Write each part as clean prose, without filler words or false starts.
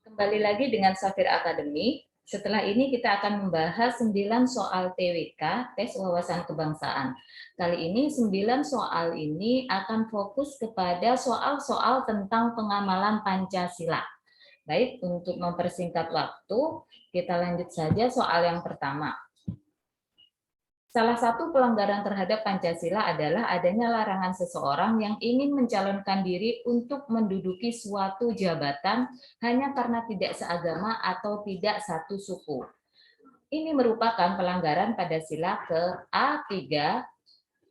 Kembali lagi dengan Safir Academy. Setelah ini kita akan membahas 9 soal TWK, tes wawasan kebangsaan. Kali ini 9 soal ini akan fokus kepada soal-soal tentang pengamalan Pancasila. Baik, untuk mempersingkat waktu, kita lanjut saja soal yang pertama. Salah satu pelanggaran terhadap Pancasila adalah adanya larangan seseorang yang ingin mencalonkan diri untuk menduduki suatu jabatan hanya karena tidak seagama atau tidak satu suku. Ini merupakan pelanggaran pada sila ke A3,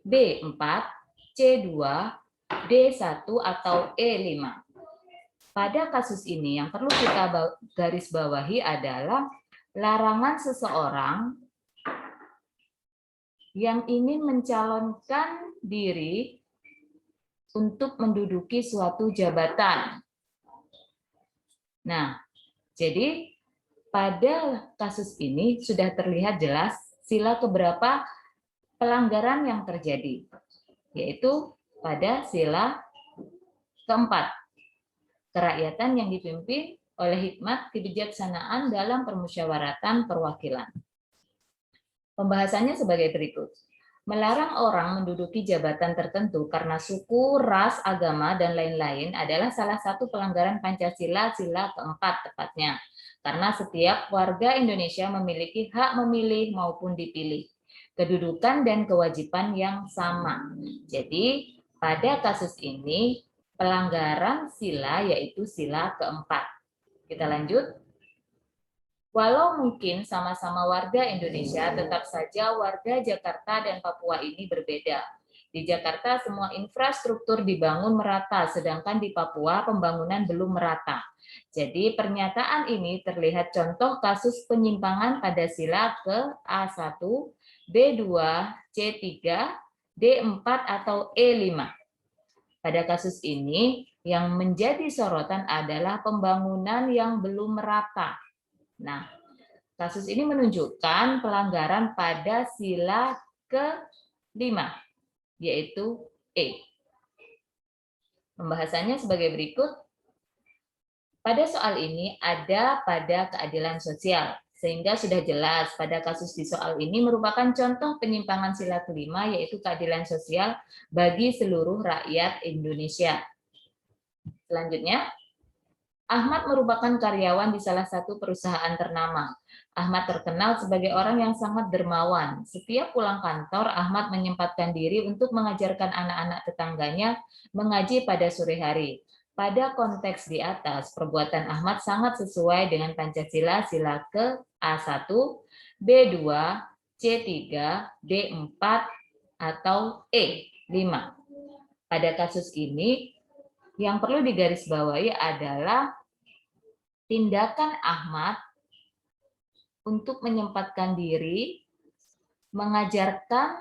B4, C2, D1 atau E5. Pada kasus ini yang perlu kita garis bawahi adalah larangan seseorang yang ingin mencalonkan diri untuk menduduki suatu jabatan. Nah, jadi pada kasus ini sudah terlihat jelas sila keberapa pelanggaran yang terjadi, yaitu pada sila keempat, kerakyatan yang dipimpin oleh hikmat kebijaksanaan dalam permusyawaratan perwakilan. Pembahasannya sebagai berikut. Melarang orang menduduki jabatan tertentu karena suku, ras, agama, dan lain-lain adalah salah satu pelanggaran Pancasila sila keempat tepatnya. Karena setiap warga Indonesia memiliki hak memilih maupun dipilih. Kedudukan dan kewajiban yang sama. Jadi pada kasus ini pelanggaran sila yaitu sila keempat. Kita lanjut. Walau mungkin sama-sama warga Indonesia, tetap saja warga Jakarta dan Papua ini berbeda. Di Jakarta semua infrastruktur dibangun merata, sedangkan di Papua pembangunan belum merata. Jadi pernyataan ini terlihat contoh kasus penyimpangan pada sila ke A1, B2, C3, D4 atau E5. Pada kasus ini yang menjadi sorotan adalah pembangunan yang belum merata. Nah, kasus ini menunjukkan pelanggaran pada sila ke-5, yaitu E. Pembahasannya sebagai berikut. Pada soal ini ada pada keadilan sosial, sehingga sudah jelas pada kasus di soal ini merupakan contoh penyimpangan sila ke-5, yaitu keadilan sosial bagi seluruh rakyat Indonesia. Selanjutnya, Ahmad merupakan karyawan di salah satu perusahaan ternama. Ahmad terkenal sebagai orang yang sangat dermawan. Setiap pulang kantor, Ahmad menyempatkan diri untuk mengajarkan anak-anak tetangganya mengaji pada sore hari. Pada konteks di atas, perbuatan Ahmad sangat sesuai dengan Pancasila sila ke A1, B2, C3, D4, atau E5. Pada kasus ini, yang perlu digarisbawahi adalah tindakan Ahmad untuk menyempatkan diri mengajarkan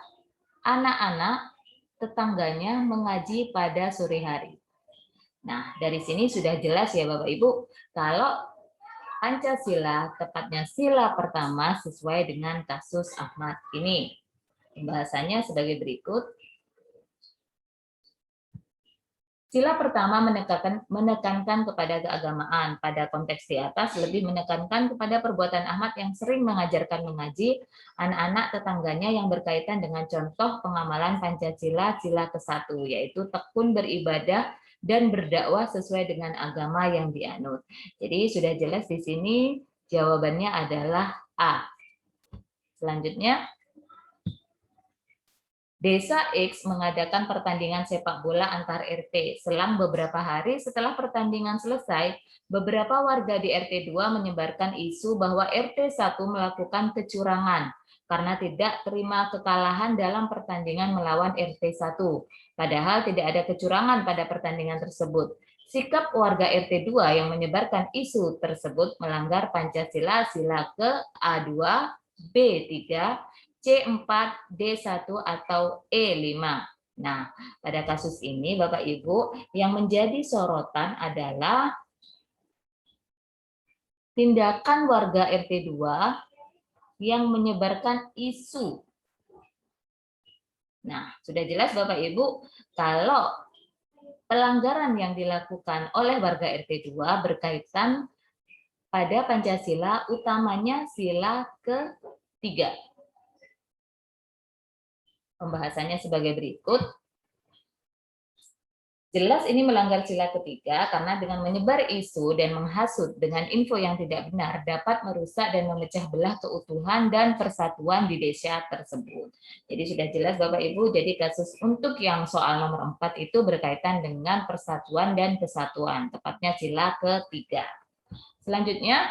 anak-anak tetangganya mengaji pada sore hari. Nah, dari sini sudah jelas ya Bapak Ibu, kalau Pancasila tepatnya sila pertama sesuai dengan kasus Ahmad ini. Pembahasannya sebagai berikut. Sila pertama menekankan kepada keagamaan. Pada konteks di atas lebih menekankan kepada perbuatan Ahmad yang sering mengajarkan mengaji anak-anak tetangganya yang berkaitan dengan contoh pengamalan Pancasila sila ke-1, yaitu tekun beribadah dan berdakwah sesuai dengan agama yang dianut. Jadi sudah jelas di sini jawabannya adalah A. Selanjutnya, Desa X mengadakan pertandingan sepak bola antar RT. Selang beberapa hari setelah pertandingan selesai, beberapa warga di RT 2 menyebarkan isu bahwa RT 1 melakukan kecurangan karena tidak terima kekalahan dalam pertandingan melawan RT 1. Padahal tidak ada kecurangan pada pertandingan tersebut. Sikap warga RT 2 yang menyebarkan isu tersebut melanggar Pancasila sila ke A2, B3, C4, D1, atau E5. Nah, pada kasus ini Bapak Ibu yang menjadi sorotan adalah tindakan warga RT 2 yang menyebarkan isu. Nah, sudah jelas Bapak Ibu kalau pelanggaran yang dilakukan oleh warga RT 2 berkaitan pada Pancasila, utamanya sila ketiga. Pembahasannya sebagai berikut. Jelas ini melanggar sila ketiga karena dengan menyebar isu dan menghasut dengan info yang tidak benar dapat merusak dan memecah belah keutuhan dan persatuan di desa tersebut. Jadi sudah jelas Bapak Ibu, jadi kasus untuk yang soal nomor 4 itu berkaitan dengan persatuan dan kesatuan, tepatnya sila ketiga. Selanjutnya,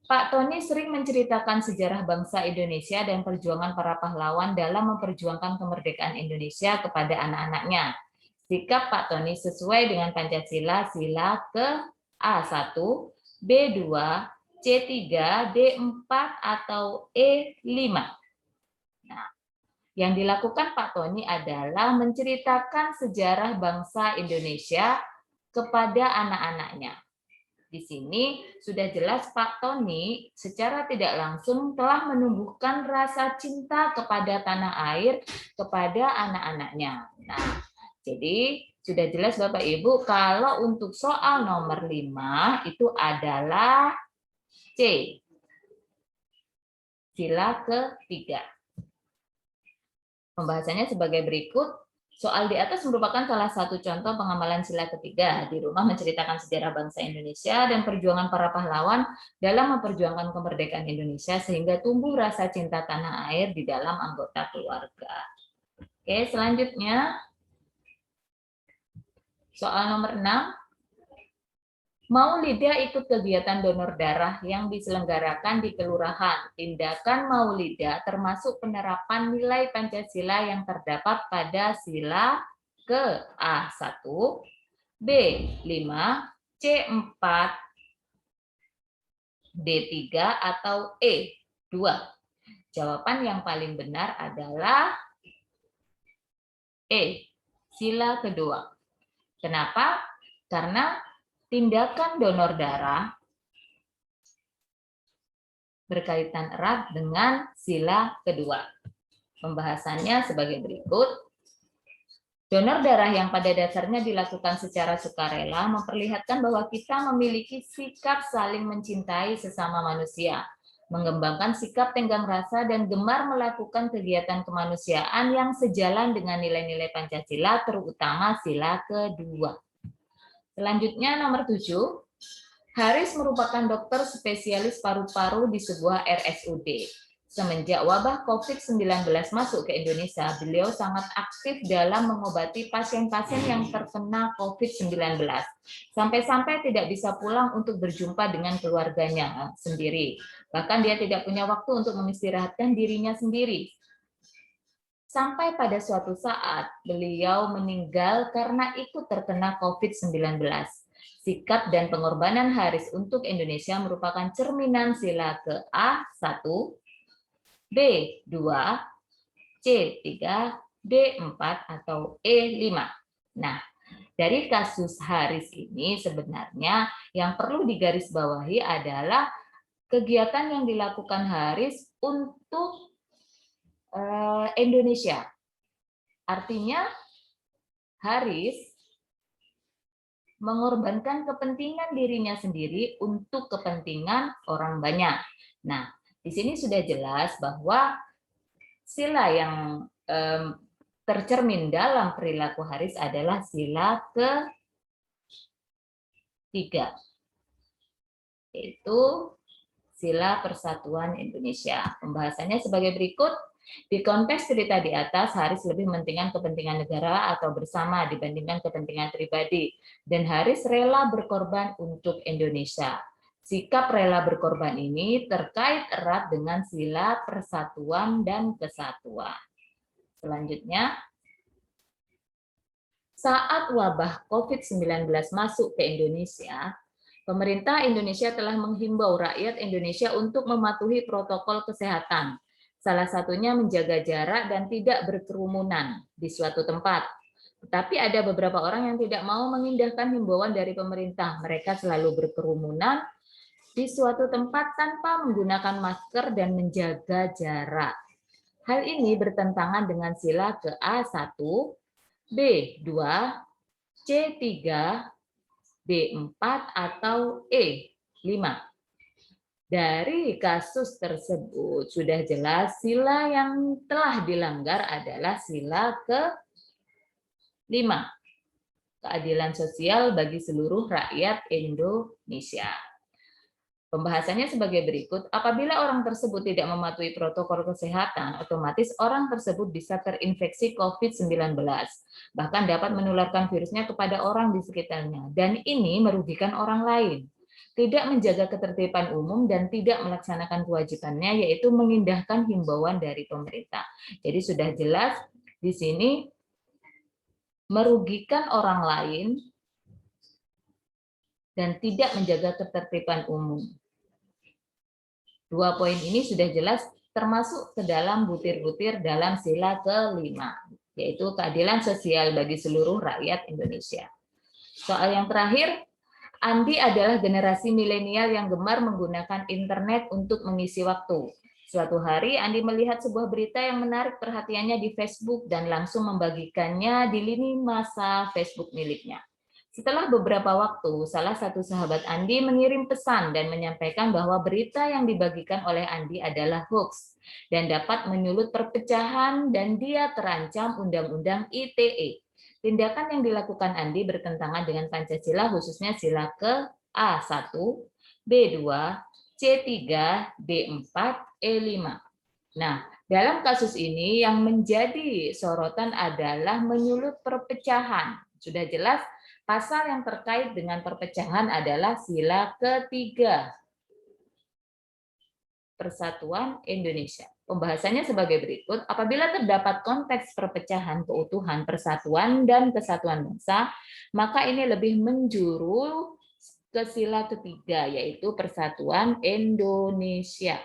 Pak Tony sering menceritakan sejarah bangsa Indonesia dan perjuangan para pahlawan dalam memperjuangkan kemerdekaan Indonesia kepada anak-anaknya. Sikap Pak Tony sesuai dengan Pancasila sila ke A1, B2, C3, D4, atau E5. Nah, yang dilakukan Pak Tony adalah menceritakan sejarah bangsa Indonesia kepada anak-anaknya. Di sini sudah jelas Pak Tony secara tidak langsung telah menumbuhkan rasa cinta kepada tanah air kepada anak-anaknya. Nah, jadi sudah jelas Bapak Ibu kalau untuk soal nomor 5 itu adalah C. Sila ketiga. Pembahasannya sebagai berikut. Soal di atas merupakan salah satu contoh pengamalan sila ketiga. Di rumah menceritakan sejarah bangsa Indonesia dan perjuangan para pahlawan dalam memperjuangkan kemerdekaan Indonesia sehingga tumbuh rasa cinta tanah air di dalam anggota keluarga. Oke, selanjutnya soal nomor 6. Maulida ikut kegiatan donor darah yang diselenggarakan di kelurahan. Tindakan Maulida termasuk penerapan nilai Pancasila yang terdapat pada sila ke A1, B5, C4, D3, atau E2. Jawaban yang paling benar adalah E, sila kedua. Kenapa? Karena tindakan donor darah berkaitan erat dengan sila kedua. Pembahasannya sebagai berikut. Donor darah yang pada dasarnya dilakukan secara sukarela memperlihatkan bahwa kita memiliki sikap saling mencintai sesama manusia, mengembangkan sikap tenggang rasa dan gemar melakukan kegiatan kemanusiaan yang sejalan dengan nilai-nilai Pancasila, terutama sila kedua. Selanjutnya nomor 7, Haris merupakan dokter spesialis paru-paru di sebuah RSUD. Semenjak wabah COVID-19 masuk ke Indonesia, beliau sangat aktif dalam mengobati pasien-pasien yang terkena COVID-19. Sampai-sampai tidak bisa pulang untuk berjumpa dengan keluarganya sendiri. Bahkan dia tidak punya waktu untuk mengistirahatkan dirinya sendiri. Sampai pada suatu saat, beliau meninggal karena ikut terkena COVID-19. Sikap dan pengorbanan Haris untuk Indonesia merupakan cerminan sila ke A1, B2, C3, D4, atau E5. Nah, dari kasus Haris ini sebenarnya yang perlu digarisbawahi adalah kegiatan yang dilakukan Haris untuk Indonesia. Artinya Haris mengorbankan kepentingan dirinya sendiri untuk kepentingan orang banyak. Nah, di sini sudah jelas bahwa sila yang tercermin dalam perilaku Haris adalah sila ketiga, yaitu sila persatuan Indonesia. Pembahasannya sebagai berikut. Di konteks cerita di atas, Haris lebih mementingkan kepentingan negara atau bersama dibandingkan kepentingan pribadi. Dan Haris rela berkorban untuk Indonesia. Sikap rela berkorban ini terkait erat dengan sila persatuan dan kesatuan. Selanjutnya, saat wabah COVID-19 masuk ke Indonesia, pemerintah Indonesia telah menghimbau rakyat Indonesia untuk mematuhi protokol kesehatan. Salah satunya menjaga jarak dan tidak berkerumunan di suatu tempat. Tetapi ada beberapa orang yang tidak mau mengindahkan himbauan dari pemerintah. Mereka selalu berkerumunan di suatu tempat tanpa menggunakan masker dan menjaga jarak. Hal ini bertentangan dengan sila ke A1, B2, C3, D4, atau E5. Dari kasus tersebut sudah jelas sila yang telah dilanggar adalah sila ke-5, keadilan sosial bagi seluruh rakyat Indonesia. Pembahasannya sebagai berikut, apabila orang tersebut tidak mematuhi protokol kesehatan, otomatis orang tersebut bisa terinfeksi COVID-19, bahkan dapat menularkan virusnya kepada orang di sekitarnya, dan ini merugikan orang lain. Tidak menjaga ketertiban umum dan tidak melaksanakan kewajibannya, yaitu mengindahkan himbauan dari pemerintah. Jadi sudah jelas di sini merugikan orang lain dan tidak menjaga ketertiban umum. Dua poin ini sudah jelas termasuk ke dalam butir-butir dalam sila ke-5, yaitu keadilan sosial bagi seluruh rakyat Indonesia. Soal yang terakhir, Andi adalah generasi milenial yang gemar menggunakan internet untuk mengisi waktu. Suatu hari Andi melihat sebuah berita yang menarik perhatiannya di Facebook dan langsung membagikannya di lini masa Facebook miliknya. Setelah beberapa waktu, salah satu sahabat Andi mengirim pesan dan menyampaikan bahwa berita yang dibagikan oleh Andi adalah hoax dan dapat menyulut perpecahan dan dia terancam Undang-Undang ITE. Tindakan yang dilakukan Andi bertentangan dengan Pancasila, khususnya sila ke-A1, B2, C3, D4, E5. Nah, dalam kasus ini yang menjadi sorotan adalah menyulut perpecahan. Sudah jelas pasal yang terkait dengan perpecahan adalah sila ke-3, Persatuan Indonesia. Pembahasannya sebagai berikut, apabila terdapat konteks perpecahan keutuhan, persatuan, dan kesatuan bangsa, maka ini lebih menjuru ke sila ketiga, yaitu Persatuan Indonesia.